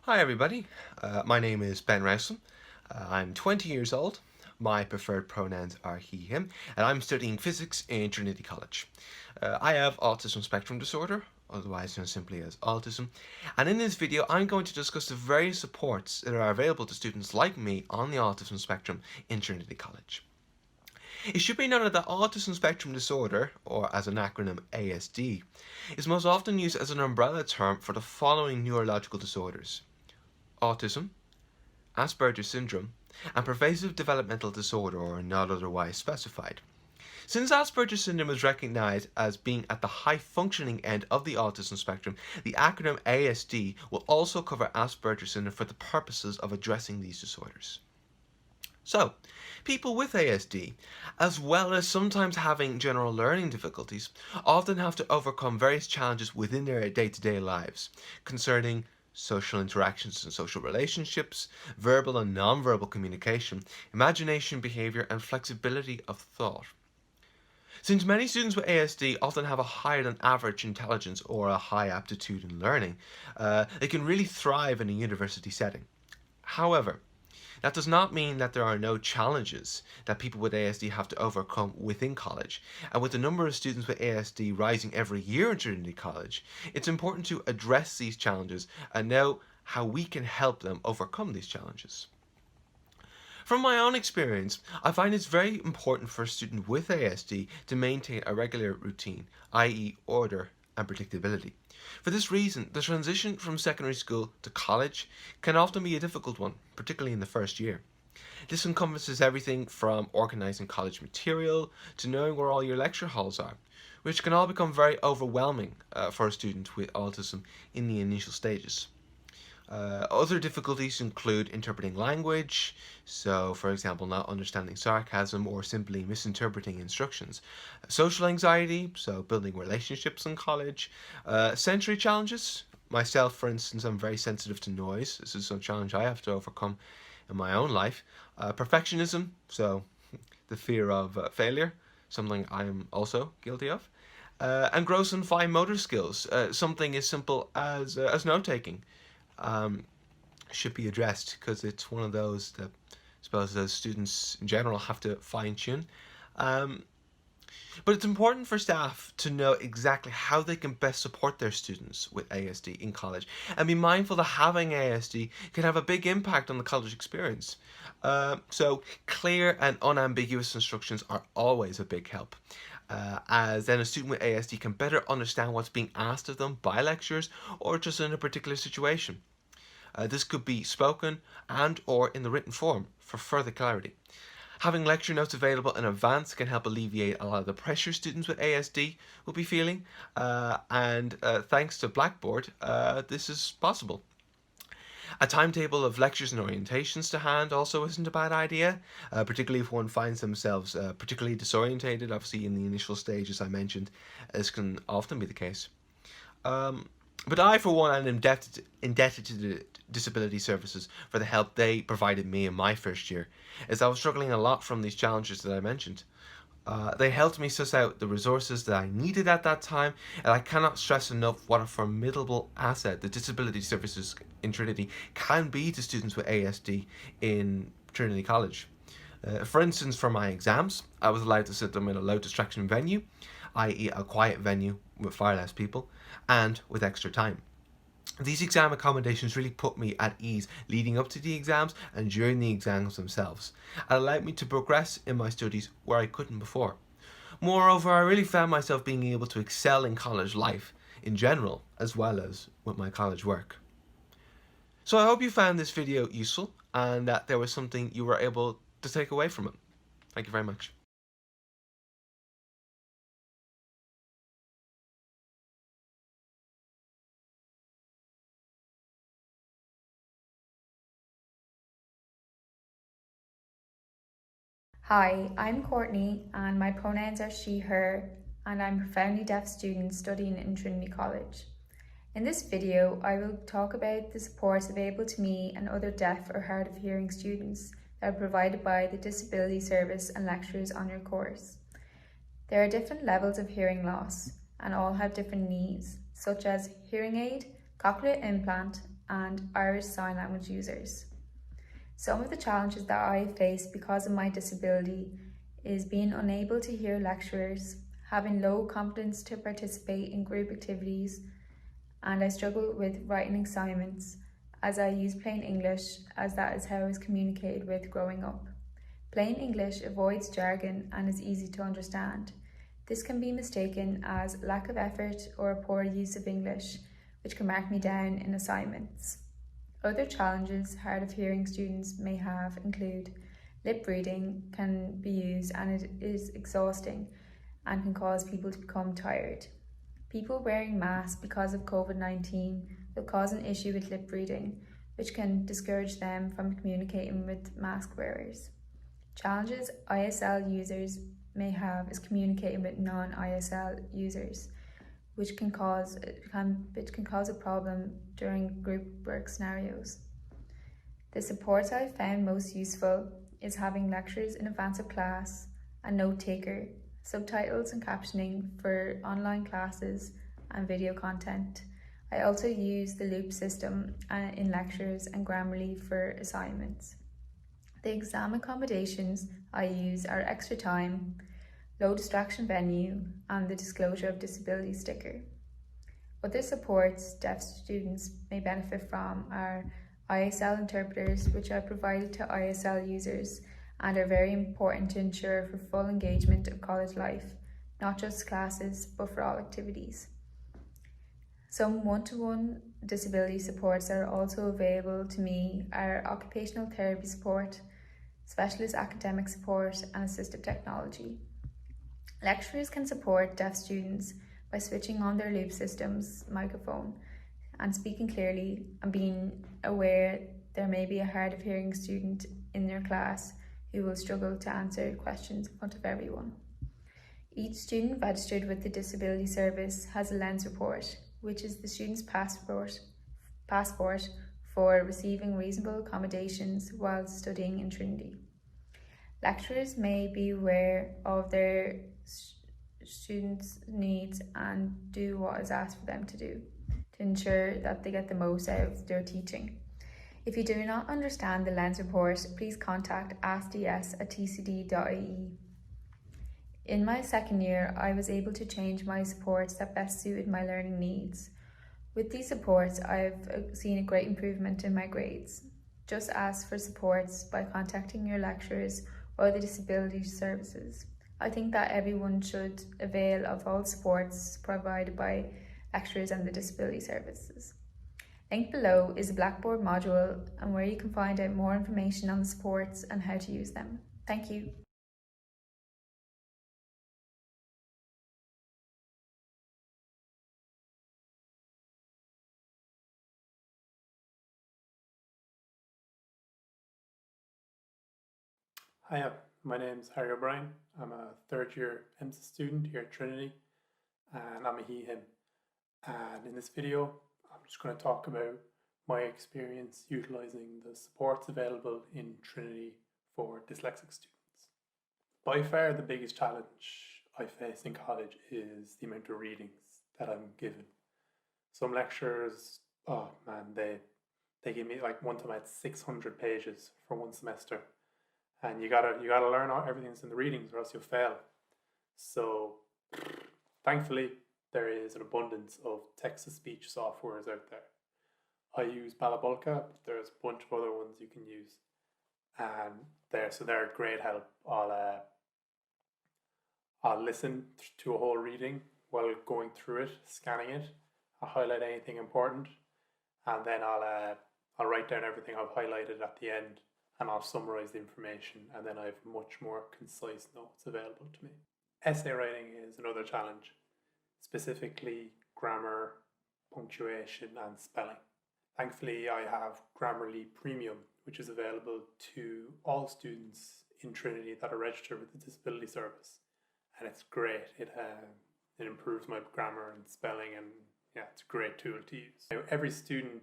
Hi everybody, my name is Ben Rowson. I'm 20 years old. My preferred pronouns are he, him, and I'm studying physics in Trinity College. I have autism spectrum disorder, otherwise known simply as autism, and in this video I'm going to discuss the various supports that are available to students like me on the autism spectrum in Trinity College. It should be noted that autism spectrum disorder, or as an acronym ASD, is most often used as an umbrella term for the following neurological disorders: autism, Asperger's syndrome, and pervasive developmental disorder or not otherwise specified. Since Asperger's syndrome is recognized as being at the high functioning end of the autism spectrum, the acronym ASD will also cover Asperger's syndrome for the purposes of addressing these disorders. So, people with ASD, as well as sometimes having general learning difficulties, often have to overcome various challenges within their day-to-day lives concerning social interactions and social relationships, verbal and non-verbal communication, imagination, behavior, and flexibility of thought. Since many students with ASD often have a higher than average intelligence or a high aptitude in learning, they can really thrive in a university setting. However, that does not mean that there are no challenges that people with ASD have to overcome within college. And with the number of students with ASD rising every year in Trinity College, it's important to address these challenges and know how we can help them overcome these challenges. From my own experience, I find it's very important for a student with ASD to maintain a regular routine, i.e. order and predictability. For this reason, the transition from secondary school to college can often be a difficult one, particularly in the first year. This encompasses everything from organising college material to knowing where all your lecture halls are, which can all become very overwhelming for a student with autism in the initial stages. Other difficulties include interpreting language, so for example not understanding sarcasm or simply misinterpreting instructions, social anxiety, so building relationships in college, sensory challenges. Myself, for instance, I'm very sensitive to noise. This is a challenge I have to overcome in my own life. Perfectionism, so the fear of failure, something I am also guilty of. And gross and fine motor skills, something as simple as note taking, should be addressed because it's one of those that I suppose those students in general have to fine tune. But it's important for staff to know exactly how they can best support their students with ASD in college and be mindful that having ASD can have a big impact on the college experience. So clear and unambiguous instructions are always a big help. As then a student with ASD can better understand what's being asked of them by lecturers or just in a particular situation. This could be spoken and or in the written form for further clarity. Having lecture notes available in advance can help alleviate a lot of the pressure students with ASD will be feeling, and thanks to Blackboard, this is possible. A timetable of lectures and orientations to hand also isn't a bad idea, particularly if one finds themselves particularly disorientated. Obviously, in the initial stages I mentioned, this can often be the case. But I, for one, am indebted to the Disability Services for the help they provided me in my first year, as I was struggling a lot from these challenges that I mentioned. They helped me suss out the resources that I needed at that time, and I cannot stress enough what a formidable asset the Disability Services in Trinity can be to students with ASD in Trinity College. For instance, for my exams, I was allowed to sit them in a low distraction venue, i.e. a quiet venue with far less people, and with extra time. These exam accommodations really put me at ease leading up to the exams and during the exams themselves, and allowed me to progress in my studies where I couldn't before. Moreover, I really found myself being able to excel in college life in general, as well as with my college work. So I hope you found this video useful and that there was something you were able to take away from it. Thank you very much. Hi, I'm Courtney and my pronouns are she, her, and I'm a profoundly deaf student studying in Trinity College. In this video, I will talk about the supports available to me and other deaf or hard of hearing students that are provided by the Disability Service and lecturers on your course. There are different levels of hearing loss and all have different needs, such as hearing aid, cochlear implant, and Irish Sign Language users. Some of the challenges that I face because of my disability is being unable to hear lecturers, having low confidence to participate in group activities, and I struggle with writing assignments as I use plain English as that is how I was communicated with growing up. Plain English avoids jargon and is easy to understand. This can be mistaken as lack of effort or a poor use of English, which can mark me down in assignments. Other challenges hard of hearing students may have include lip reading can be used and it is exhausting and can cause people to become tired. People wearing masks because of COVID-19 will cause an issue with lip reading, which can discourage them from communicating with mask wearers. Challenges ISL users may have is communicating with non-ISL users, which can cause a problem during group work scenarios. The supports I found most useful is having lectures in advance of class, a note taker, subtitles and captioning for online classes and video content. I also use the loop system in lectures and Grammarly for assignments. The exam accommodations I use are extra time, low distraction venue, and the disclosure of disability sticker. Other supports deaf students may benefit from are ISL interpreters, which are provided to ISL users and are very important to ensure for full engagement of college life, not just classes, but for all activities. Some one-to-one disability supports that are also available to me are occupational therapy support, specialist academic support, and assistive technology. Lecturers can support deaf students by switching on their loop system's microphone and speaking clearly and being aware there may be a hard of hearing student in their class who will struggle to answer questions in front of everyone. Each student registered with the Disability Service has a lens report, which is the student's passport for receiving reasonable accommodations while studying in Trinity. Lecturers may be aware of their students' needs and do what is asked for them to do to ensure that they get the most out of their teaching. If you do not understand the lens report, please contact askds@tcd.ie. In my second year, I was able to change my supports that best suited my learning needs. With these supports, I've seen a great improvement in my grades. Just ask for supports by contacting your lecturers or the disability services. I think that everyone should avail of all supports provided by lecturers and the disability services. Linked below is a Blackboard module and where you can find out more information on the supports and how to use them. Thank you. Hiya, my name's Harry O'Brien. I'm a third year MSc student here at Trinity and I'm a he/him. And in this video, I'm just going to talk about my experience utilising the supports available in Trinity for dyslexic students. By far the biggest challenge I face in college is the amount of readings that I'm given. Some lecturers, oh man, they give me, like one time I had 600 pages for one semester. And you gotta learn everything that's in the readings or else you'll fail. So thankfully there is an abundance of text-to-speech softwares out there. I use Balabolka, but there's a bunch of other ones you can use. And they're a great help. I'll listen to a whole reading while going through it, scanning it. I'll highlight anything important, and then I'll write down everything I've highlighted at the end, and I'll summarize the information, and then I have much more concise notes available to me. Essay writing is another challenge, specifically grammar, punctuation, and spelling. Thankfully, I have Grammarly Premium, which is available to all students in Trinity that are registered with the Disability Service, and it's great. It improves my grammar and spelling, and yeah, it's a great tool to use. Now, every student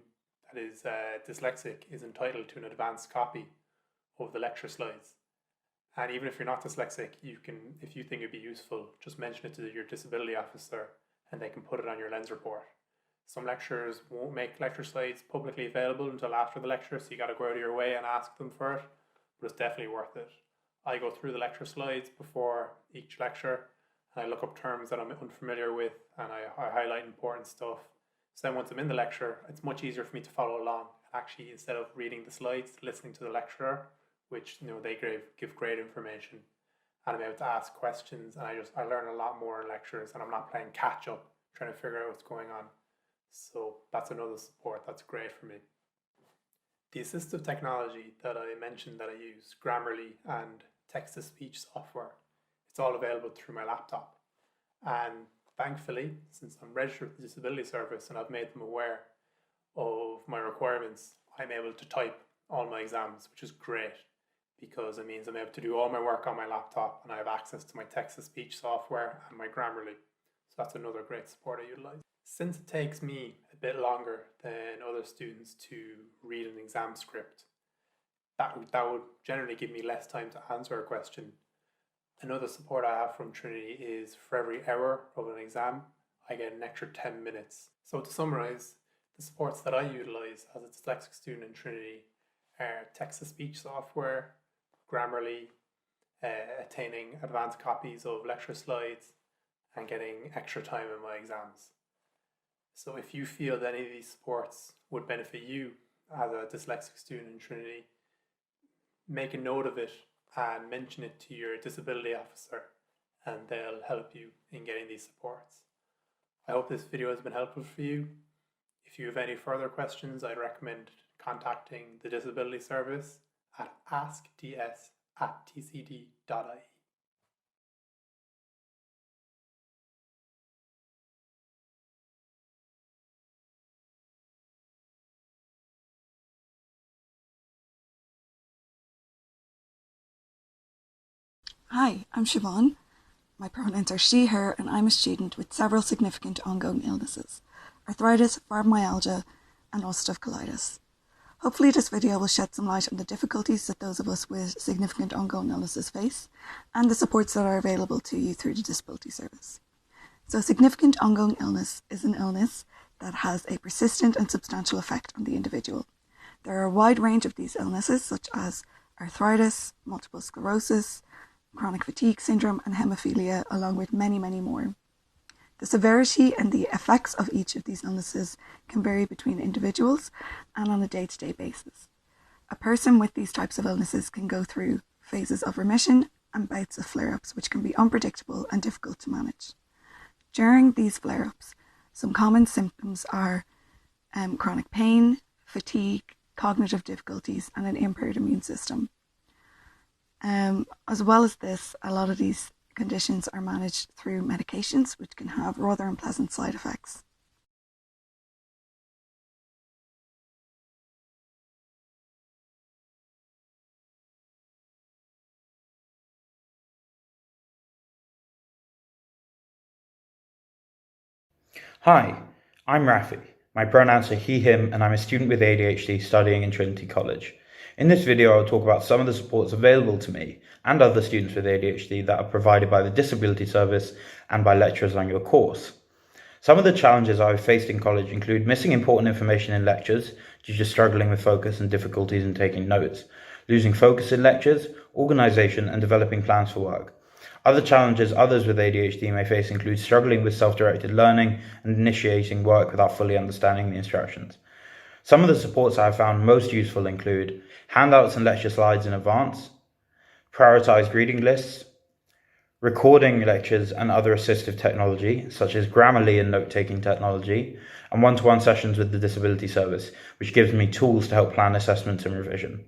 that is dyslexic is entitled to an advanced copy of the lecture slides. And even if you're not dyslexic, you can, if you think it'd be useful, just mention it to your disability officer and they can put it on your lens report. Some lecturers won't make lecture slides publicly available until after the lecture, so you got to go out of your way and ask them for it, but it's definitely worth it. I go through the lecture slides before each lecture, and I look up terms that I'm unfamiliar with, and I highlight important stuff. So then once I'm in the lecture, it's much easier for me to follow along. Actually, instead of reading the slides, listening to the lecturer, which they give great information, and I'm able to ask questions, and I learn a lot more in lectures, and I'm not playing catch up trying to figure out what's going on. So that's another support that's great for me. The assistive technology that I mentioned that I use, Grammarly and text-to-speech software, it's all available through my laptop. And thankfully, since I'm registered with the Disability Service and I've made them aware of my requirements, I'm able to type all my exams, which is great because it means I'm able to do all my work on my laptop and I have access to my text-to-speech software and my Grammarly. So that's another great support I utilize. Since it takes me a bit longer than other students to read an exam script, that would generally give me less time to answer a question. Another support I have from Trinity is for every hour of an exam, I get an extra 10 minutes. So to summarise, the supports that I utilise as a dyslexic student in Trinity are text-to-speech software, Grammarly, attaining advanced copies of lecture slides, and getting extra time in my exams. So if you feel that any of these supports would benefit you as a dyslexic student in Trinity, make a note of it and mention it to your disability officer and they'll help you in getting these supports. I hope this video has been helpful for you. If you have any further questions, I'd recommend contacting the Disability Service at askds@tcd.ie. Hi, I'm Siobhan. My pronouns are she, her, and I'm a student with several significant ongoing illnesses: arthritis, fibromyalgia, and ulcerative colitis. Hopefully this video will shed some light on the difficulties that those of us with significant ongoing illnesses face and the supports that are available to you through the Disability Service. So significant ongoing illness is an illness that has a persistent and substantial effect on the individual. There are a wide range of these illnesses such as arthritis, multiple sclerosis, chronic fatigue syndrome and hemophilia, along with many, many more. The severity and the effects of each of these illnesses can vary between individuals and on a day-to-day basis. A person with these types of illnesses can go through phases of remission and bouts of flare-ups, which can be unpredictable and difficult to manage. During these flare-ups, some common symptoms are chronic pain, fatigue, cognitive difficulties, and an impaired immune system. As well as this, a lot of these conditions are managed through medications, which can have rather unpleasant side effects. Hi, I'm Rafi. My pronouns are he, him, and I'm a student with ADHD studying in Trinity College. In this video, I'll talk about some of the supports available to me and other students with ADHD that are provided by the Disability Service and by lecturers on your course. Some of the challenges I've faced in college include missing important information in lectures due to struggling with focus and difficulties in taking notes, losing focus in lectures, organisation, and developing plans for work. Other challenges others with ADHD may face include struggling with self-directed learning and initiating work without fully understanding the instructions. Some of the supports I have found most useful include handouts and lecture slides in advance, prioritised reading lists, recording lectures and other assistive technology, such as Grammarly and note-taking technology, and one-to-one sessions with the Disability Service, which gives me tools to help plan assessments and revision.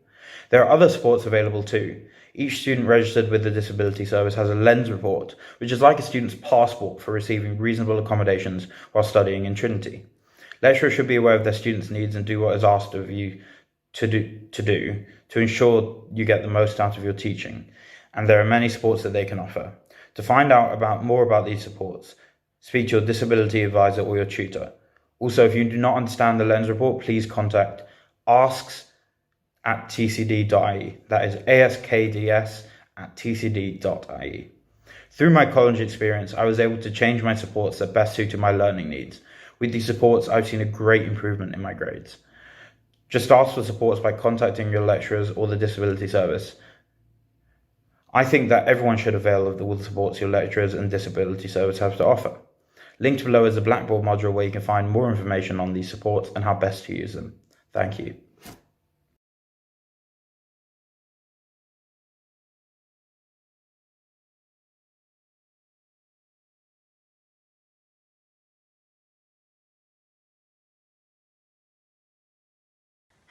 There are other supports available too. Each student registered with the Disability Service has a LENS report, which is like a student's passport for receiving reasonable accommodations while studying in Trinity. Lecturers should be aware of their students' needs and do what is asked of you to do to ensure you get the most out of your teaching, and there are many supports that they can offer. To find out more about these supports, speak to your disability advisor or your tutor. Also, if you do not understand the LENS report, please contact asks@tcd.ie. That is askds@tcd.ie. Through my college experience, I was able to change my supports that best suited my learning needs. With these supports, I've seen a great improvement in my grades. Just ask for supports by contacting your lecturers or the disability service. I think that everyone should avail of all the supports your lecturers and disability service have to offer. Linked below is a Blackboard module where you can find more information on these supports and how best to use them. Thank you.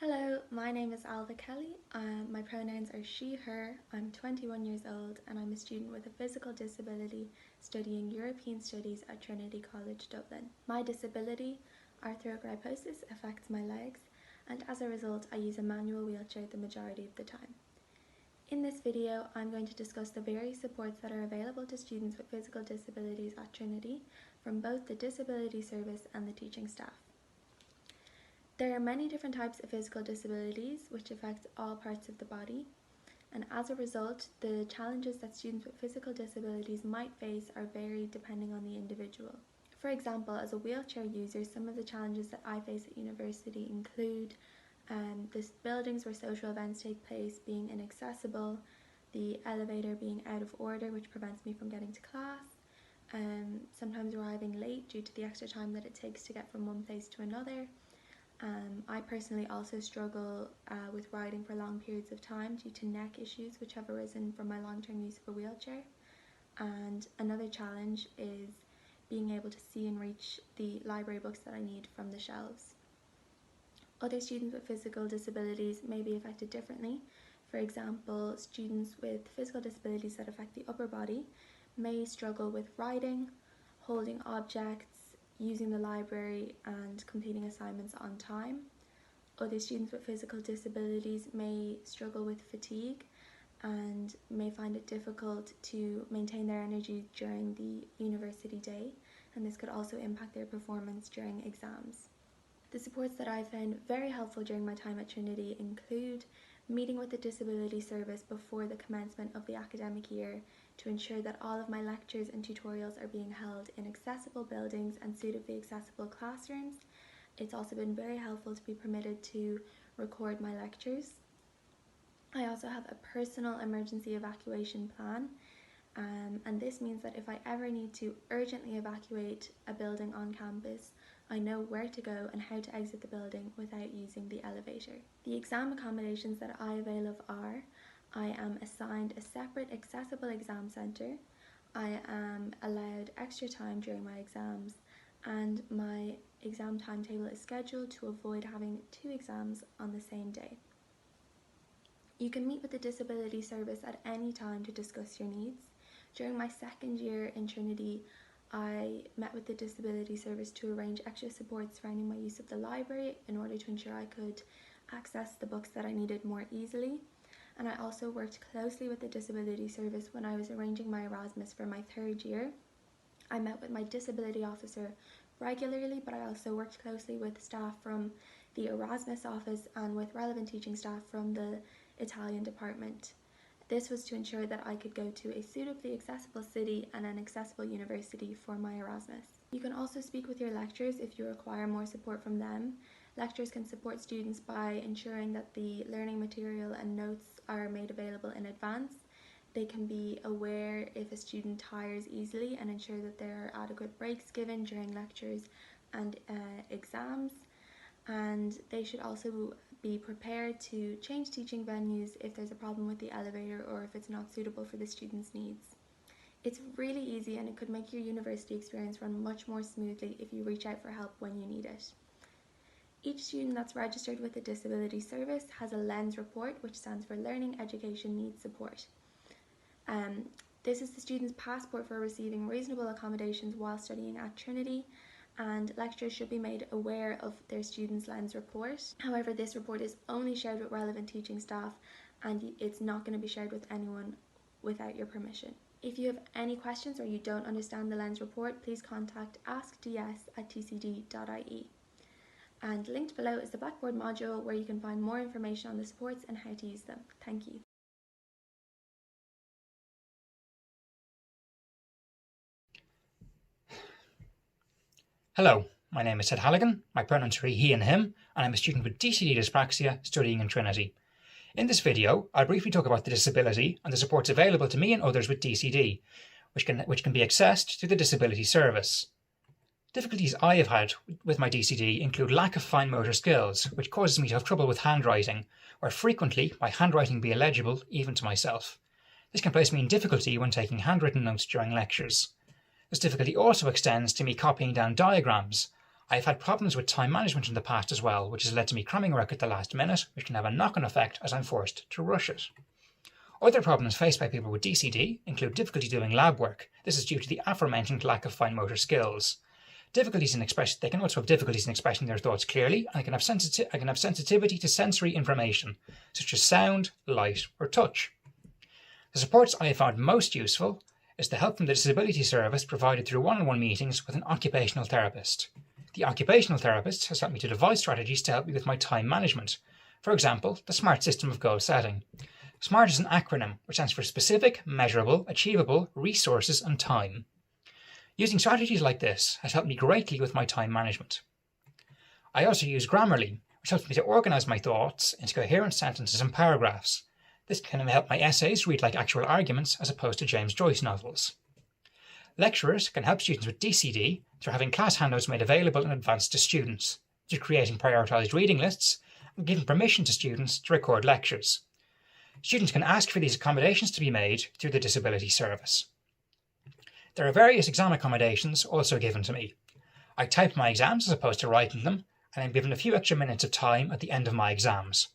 Hello, my name is Alva Kelly. My pronouns are she, her. I'm 21 years old and I'm a student with a physical disability studying European Studies at Trinity College, Dublin. My disability, arthrogryposis, affects my legs, and as a result I use a manual wheelchair the majority of the time. In this video, I'm going to discuss the various supports that are available to students with physical disabilities at Trinity from both the disability service and the teaching staff. There are many different types of physical disabilities which affect all parts of the body, and as a result, the challenges that students with physical disabilities might face are varied depending on the individual. For example, as a wheelchair user, some of the challenges that I face at university include the buildings where social events take place being inaccessible, the elevator being out of order which prevents me from getting to class, sometimes arriving late due to the extra time that it takes to get from one place to another. I personally also struggle with riding for long periods of time due to neck issues which have arisen from my long-term use of a wheelchair. And another challenge is being able to see and reach the library books that I need from the shelves. Other students with physical disabilities may be affected differently. For example, students with physical disabilities that affect the upper body may struggle with riding, holding objects, using the library and completing assignments on time. Other students with physical disabilities may struggle with fatigue and may find it difficult to maintain their energy during the university day, and this could also impact their performance during exams. The supports that I found very helpful during my time at Trinity include meeting with the disability service before the commencement of the academic year to ensure that all of my lectures and tutorials are being held in accessible buildings and suitably accessible classrooms. It's also been very helpful to be permitted to record my lectures. I also have a personal emergency evacuation plan, and this means that if I ever need to urgently evacuate a building on campus, I know where to go and how to exit the building without using the elevator. The exam accommodations that I avail of are: I am assigned a separate accessible exam centre, I am allowed extra time during my exams, and my exam timetable is scheduled to avoid having 2 exams on the same day. You can meet with the disability service at any time to discuss your needs. During my second year in Trinity, I met with the disability service to arrange extra support surrounding my use of the library in order to ensure I could access the books that I needed more easily. And I also worked closely with the disability service when I was arranging my Erasmus for my third year. I met with my disability officer regularly, but I also worked closely with staff from the Erasmus office and with relevant teaching staff from the Italian department. This was to ensure that I could go to a suitably accessible city and an accessible university for my Erasmus. You can also speak with your lecturers if you require more support from them. Lecturers can support students by ensuring that the learning material and notes are made available in advance. They can be aware if a student tires easily and ensure that there are adequate breaks given during lectures and exams. And they should also be prepared to change teaching venues if there's a problem with the elevator or if it's not suitable for the student's needs. It's really easy and it could make your university experience run much more smoothly if you reach out for help when you need it. Each student that's registered with the Disability Service has a LENS report, which stands for Learning Education Needs Support. This is the student's passport for receiving reasonable accommodations while studying at Trinity, and lecturers should be made aware of their student's LENS report. However, this report is only shared with relevant teaching staff and it's not going to be shared with anyone without your permission. If you have any questions or you don't understand the LENS report, please contact askds@tcd.ie. And linked below is the Blackboard module where you can find more information on the supports and how to use them. Thank you. Hello, my name is Ted Halligan, my pronouns are he and him, and I'm a student with DCD dyspraxia studying in Trinity. In this video, I'll briefly talk about the disability and the supports available to me and others with DCD, which can be accessed through the Disability Service. Difficulties I have had with my DCD include lack of fine motor skills, which causes me to have trouble with handwriting, where frequently my handwriting be illegible even to myself. This can place me in difficulty when taking handwritten notes during lectures. This difficulty also extends to me copying down diagrams. I have had problems with time management in the past as well, which has led to me cramming work at the last minute, which can have a knock-on effect as I'm forced to rush it. Other problems faced by people with DCD include difficulty doing lab work. This is due to the aforementioned lack of fine motor skills. They can also have difficulties in expressing their thoughts clearly, and they can have sensitivity to sensory information, such as sound, light, or touch. The supports I have found most useful is the help from the Disability Service provided through one-on-one meetings with an occupational therapist. The occupational therapist has helped me to devise strategies to help me with my time management. For example, the SMART system of goal setting. SMART is an acronym which stands for specific, measurable, achievable, resources, and time. Using strategies like this has helped me greatly with my time management. I also use Grammarly, which helps me to organise my thoughts into coherent sentences and paragraphs. This can help my essays read like actual arguments as opposed to James Joyce novels. Lecturers can help students with DCD through having class handouts made available in advance to students, through creating prioritised reading lists, and giving permission to students to record lectures. Students can ask for these accommodations to be made through the Disability Service. There are various exam accommodations also given to me. I type my exams as opposed to writing them, and I'm given a few extra minutes of time at the end of my exams.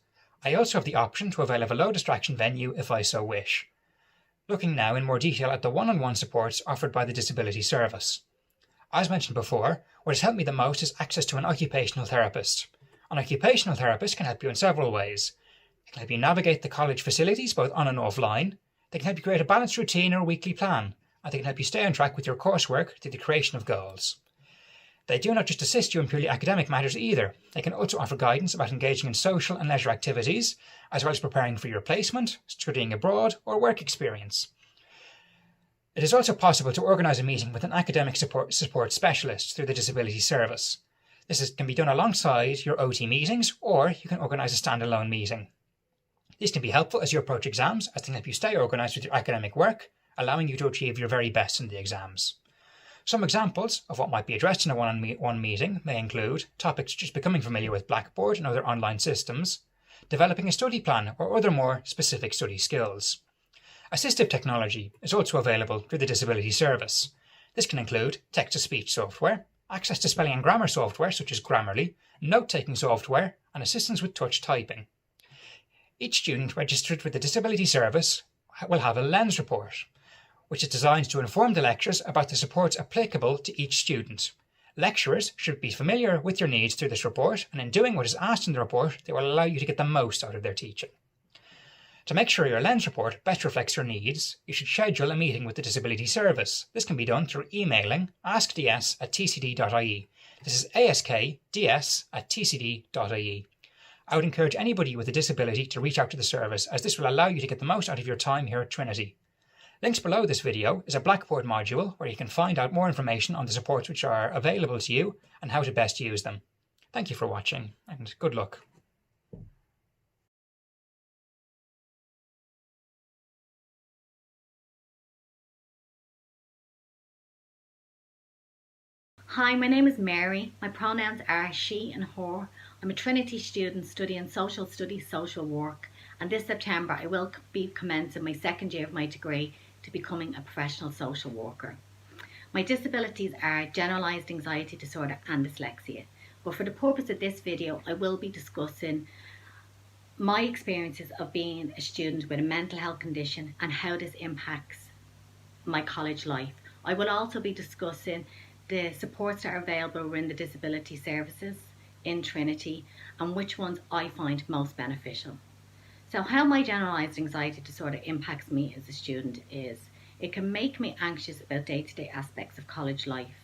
I also have the option to avail of a low distraction venue if I so wish. Looking now in more detail at the one-on-one supports offered by the Disability Service. As mentioned before, what has helped me the most is access to an occupational therapist. An occupational therapist can help you in several ways. They can help you navigate the college facilities both on and offline. They can help you create a balanced routine or weekly plan, and they can help you stay on track with your coursework through the creation of goals. They do not just assist you in purely academic matters either. They can also offer guidance about engaging in social and leisure activities, as well as preparing for your placement, studying abroad, or work experience. It is also possible to organise a meeting with an academic support specialist through the Disability Service. This can be done alongside your OT meetings, or you can organise a standalone meeting. These can be helpful as you approach exams, as they can help you stay organised with your academic work, allowing you to achieve your very best in the exams. Some examples of what might be addressed in a one-on-one meeting may include topics such as becoming familiar with Blackboard and other online systems, developing a study plan, or other more specific study skills. Assistive technology is also available through the Disability Service. This can include text-to-speech software, access to spelling and grammar software such as Grammarly, note-taking software, and assistance with touch typing. Each student registered with the Disability Service will have a LENS report, which is designed to inform the lecturers about the supports applicable to each student. Lecturers should be familiar with your needs through this report, and in doing what is asked in the report, they will allow you to get the most out of their teaching. To make sure your LENS report best reflects your needs, you should schedule a meeting with the Disability Service. This can be done through emailing askds@tcd.ie. This is askds@tcd.ie. I would encourage anybody with a disability to reach out to the service, as this will allow you to get the most out of your time here at Trinity. Links below this video is a Blackboard module where you can find out more information on the supports which are available to you and how to best use them. Thank you for watching, and good luck. Hi, my name is Mary. My pronouns are she and her. I'm a Trinity student studying social studies, social work, and this September I will be commencing my second year of my degree to becoming a professional social worker. My disabilities are generalised anxiety disorder and dyslexia, but for the purpose of this video I will be discussing my experiences of being a student with a mental health condition and how this impacts my college life. I will also be discussing the supports that are available within the disability services in Trinity and which ones I find most beneficial. So how my generalised anxiety disorder impacts me as a student is, it can make me anxious about day-to-day aspects of college life,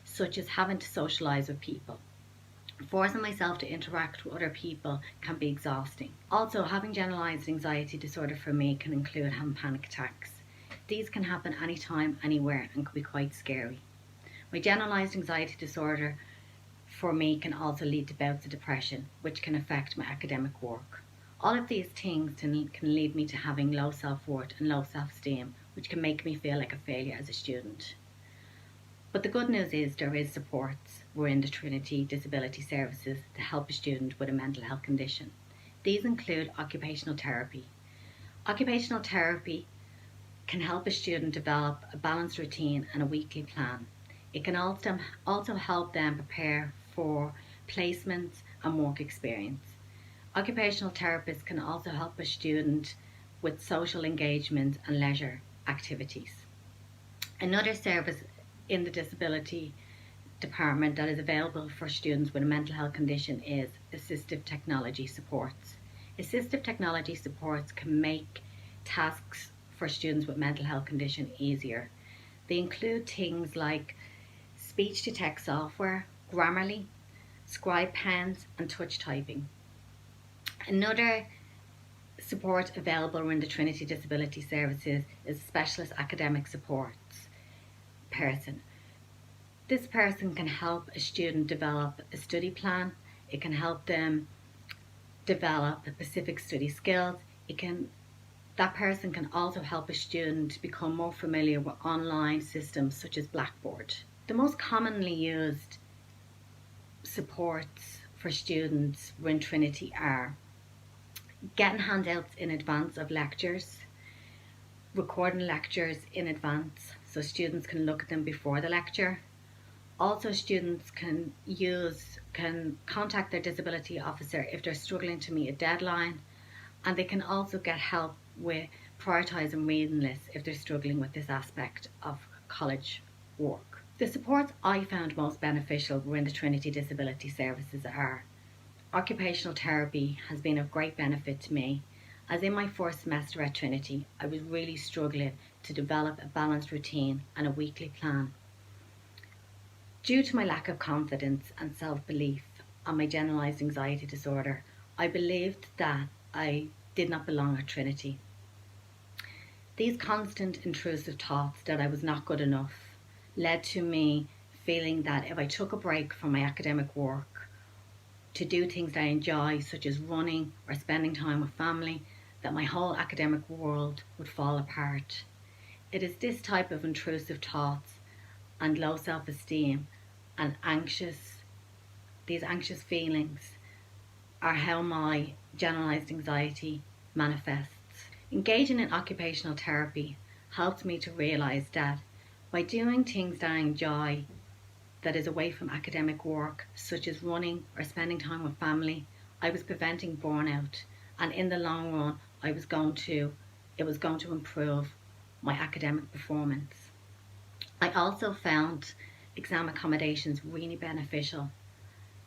such as having to socialise with people. Forcing myself to interact with other people can be exhausting. Also, having generalised anxiety disorder for me can include having panic attacks. These can happen anytime, anywhere, and can be quite scary. My generalised anxiety disorder for me can also lead to bouts of depression, which can affect my academic work. All of these things can lead me to having low self-worth and low self-esteem, which can make me feel like a failure as a student. But the good news is there is supports within the Trinity Disability Services to help a student with a mental health condition. These include occupational therapy. Occupational therapy can help a student develop a balanced routine and a weekly plan. It can also help them prepare for placements and work experience. Occupational therapists can also help a student with social engagement and leisure activities. Another service in the disability department that is available for students with a mental health condition is assistive technology supports. Assistive technology supports can make tasks for students with mental health condition easier. They include things like speech to text software, Grammarly, scribe pens, and touch typing. Another support available in the Trinity Disability Services is a specialist academic supports person. This person can help a student develop a study plan. It can help them develop specific study skills. That person can also help a student become more familiar with online systems such as Blackboard. The most commonly used supports for students within Trinity are getting handouts in advance of lectures, recording lectures in advance so students can look at them before the lecture. Also, students can contact their disability officer if they're struggling to meet a deadline, and they can also get help with prioritising reading lists if they're struggling with this aspect of college work. The supports I found most beneficial within the Trinity Disability Services are occupational therapy has been of great benefit to me, as in my first semester at Trinity I was really struggling to develop a balanced routine and a weekly plan. Due to my lack of confidence and self-belief and my generalised anxiety disorder, I believed that I did not belong at Trinity. These constant intrusive thoughts that I was not good enough led to me feeling that if I took a break from my academic work to do things that I enjoy, such as running or spending time with family, that my whole academic world would fall apart. It is this type of intrusive thoughts and low self-esteem and these anxious feelings are how my generalised anxiety manifests. Engaging in occupational therapy helped me to realise that by doing things that I enjoy that is away from academic work, such as running or spending time with family, I was preventing burnout, and in the long run it was going to improve my academic performance. I also found exam accommodations really beneficial.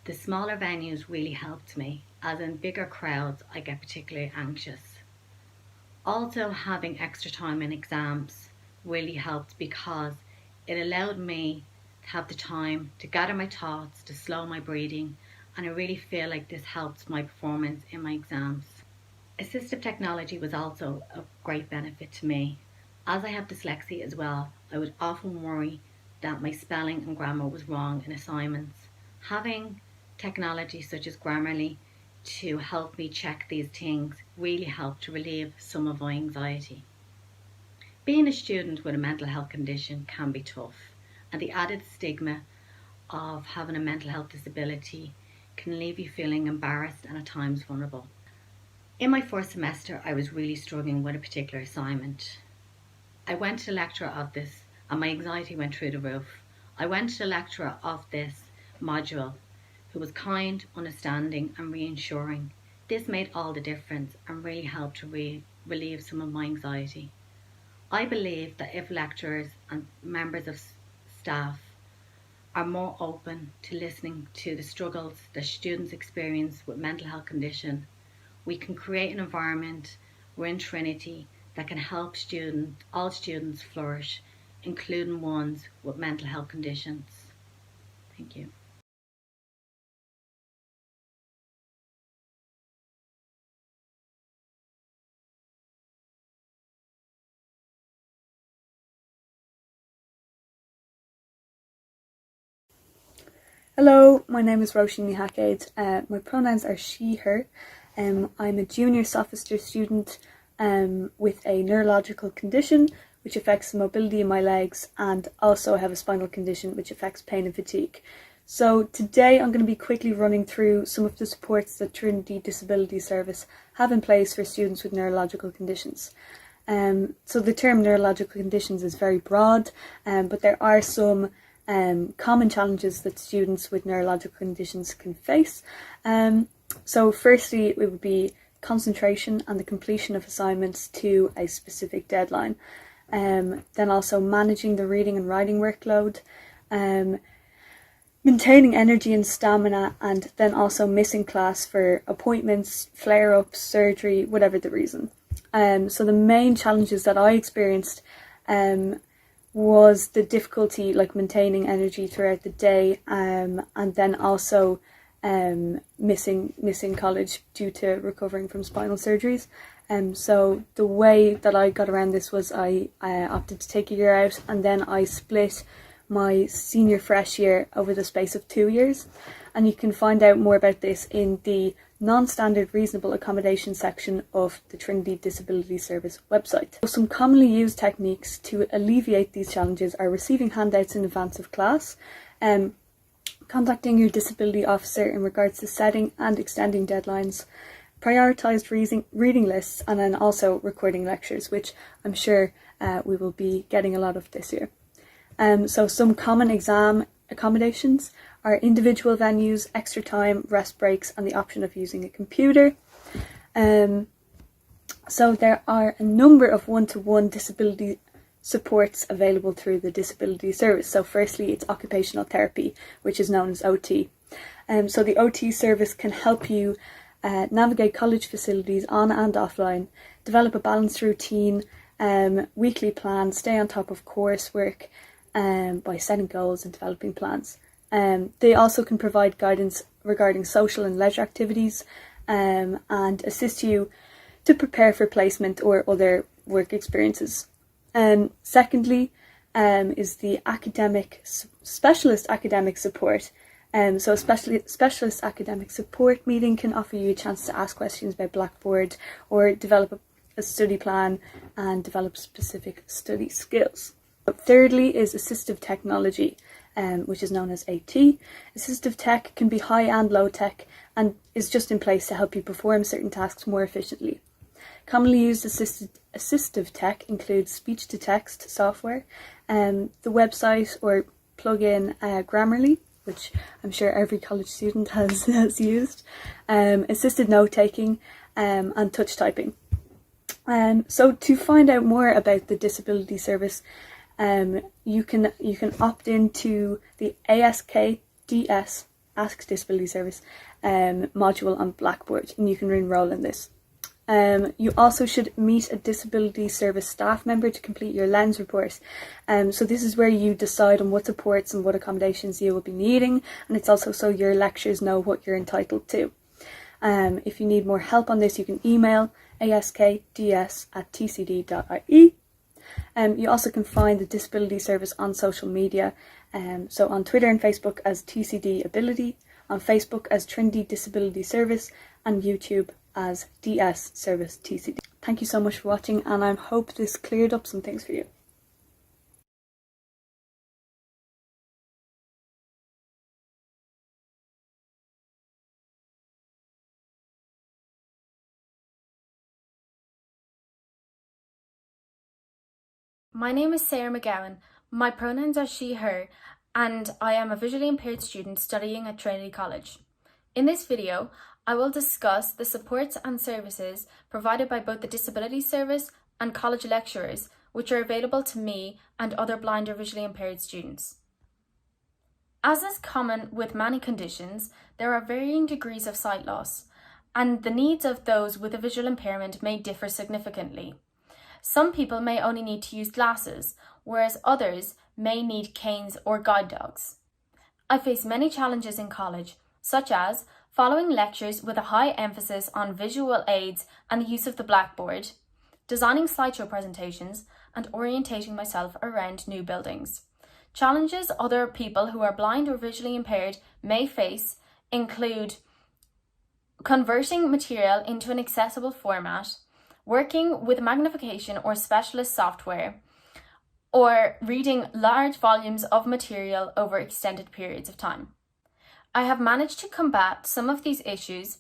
The smaller venues really helped me, as in bigger crowds I get particularly anxious. Also, having extra time in exams really helped because it allowed me to have the time to gather my thoughts, to slow my breathing, and I really feel like this helped my performance in my exams. Assistive technology was also a great benefit to me. As I have dyslexia as well, I would often worry that my spelling and grammar was wrong in assignments. Having technology such as Grammarly to help me check these things really helped to relieve some of my anxiety. Being a student with a mental health condition can be tough, and the added stigma of having a mental health disability can leave you feeling embarrassed and at times vulnerable. In my first semester, I was really struggling with a particular assignment. I went to the lecturer of this and my anxiety went through the roof. I went to the lecturer of this module who was kind, understanding and reassuring. This made all the difference and really helped to relieve some of my anxiety. I believe that if lecturers and members of staff are more open to listening to the struggles that students experience with mental health condition, we can create an environment within Trinity that can help all students flourish, including ones with mental health conditions. Thank you. Hello, my name is Roisin Hackade. My pronouns are she, her. I'm a junior sophistry student with a neurological condition which affects the mobility in my legs, and also I have a spinal condition which affects pain and fatigue. So today I'm going to be quickly running through some of the supports that Trinity Disability Service have in place for students with neurological conditions. So the term neurological conditions is very broad, but there are some common challenges that students with neurological conditions can face. So firstly, it would be concentration and the completion of assignments to a specific deadline. Then also managing the reading and writing workload, maintaining energy and stamina, and then also missing class for appointments, flare-ups, surgery, whatever the reason. So the main challenges that I experienced was the difficulty like maintaining energy throughout the day, and then also missing college due to recovering from spinal surgeries. So the way that I got around this was I opted to take a year out, and then I split my senior fresh year over the space of 2 years. And you can find out more about this in the non-standard reasonable accommodation section of the Trinity Disability Service website. So some commonly used techniques to alleviate these challenges are receiving handouts in advance of class, contacting your disability officer in regards to setting and extending deadlines, prioritised reading lists, and then also recording lectures, which I'm sure we will be getting a lot of this year. So some common exam accommodations are individual venues, extra time, rest breaks, and the option of using a computer. So there are a number of one-to-one disability supports available through the disability service. So firstly, it's occupational therapy, which is known as OT. So the OT service can help you navigate college facilities on and offline, develop a balanced routine, weekly plan, stay on top of coursework by setting goals and developing plans. They also can provide guidance regarding social and leisure activities, and assist you to prepare for placement or other work experiences. Secondly, is the specialist academic support. So a specialist academic support meeting can offer you a chance to ask questions about Blackboard or develop a study plan and develop specific study skills. Thirdly is assistive technology, which is known as AT. Assistive tech can be high and low tech and is just in place to help you perform certain tasks more efficiently. Commonly used assistive tech includes speech-to-text software, the website or plug-in Grammarly, which I'm sure every college student has used, assisted note-taking, and touch typing. So to find out more about the disability service, you can opt into the ASKDS, Ask Disability Service, module on Blackboard, and you can enroll in this. You also should meet a disability service staff member to complete your lens report. So this is where you decide on what supports and what accommodations you will be needing, and it's also so your lecturers know what you're entitled to. If you need more help on this, you can email askds@tcd.ie. You also can find the disability service on social media, so on Twitter and Facebook as TCD Ability, on Facebook as Trinity Disability Service, and YouTube as DS Service TCD. Thank you so much for watching, and I hope this cleared up some things for you. My name is Sarah McGowan. My pronouns are she, her, and I am a visually impaired student studying at Trinity College. In this video, I will discuss the supports and services provided by both the Disability Service and college lecturers, which are available to me and other blind or visually impaired students. As is common with many conditions, there are varying degrees of sight loss, and the needs of those with a visual impairment may differ significantly. Some people may only need to use glasses, whereas others may need canes or guide dogs. I face many challenges in college, such as following lectures with a high emphasis on visual aids and the use of the blackboard, designing slideshow presentations, and orientating myself around new buildings. Challenges other people who are blind or visually impaired may face include converting material into an accessible format, working with magnification or specialist software, or reading large volumes of material over extended periods of time. I have managed to combat some of these issues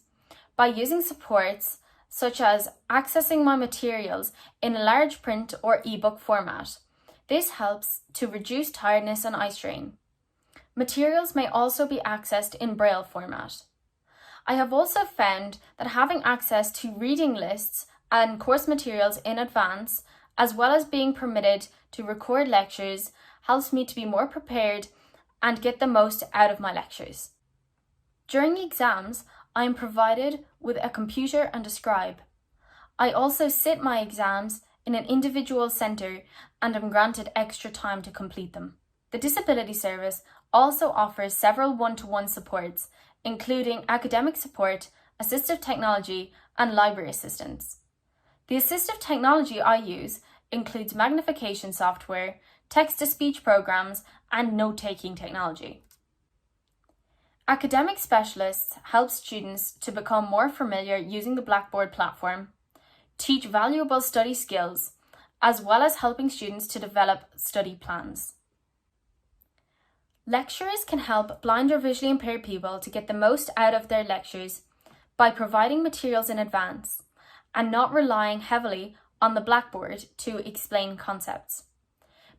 by using supports such as accessing my materials in a large print or ebook format. This helps to reduce tiredness and eye strain. Materials may also be accessed in Braille format. I have also found that having access to reading lists and course materials in advance, as well as being permitted to record lectures, helps me to be more prepared and get the most out of my lectures. During exams, I am provided with a computer and a scribe. I also sit my exams in an individual centre and am granted extra time to complete them. The Disability Service also offers several one-to-one supports, including academic support, assistive technology, and library assistance. The assistive technology I use includes magnification software, text-to-speech programs, and note-taking technology. Academic specialists help students to become more familiar using the Blackboard platform, teach valuable study skills, as well as helping students to develop study plans. Lecturers can help blind or visually impaired people to get the most out of their lectures by providing materials in advance and not relying heavily on the Blackboard to explain concepts.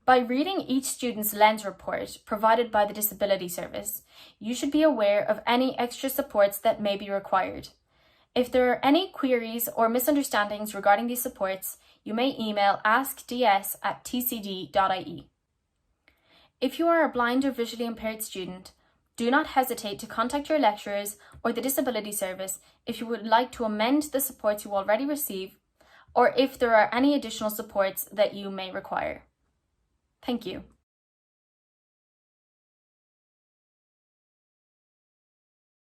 By reading each student's lens report provided by the Disability Service, you should be aware of any extra supports that may be required. If there are any queries or misunderstandings regarding these supports, you may email askds@tcd.ie. If you are a blind or visually impaired student, do not hesitate to contact your lecturers or the Disability Service if you would like to amend the supports you already receive, or if there are any additional supports that you may require. Thank you.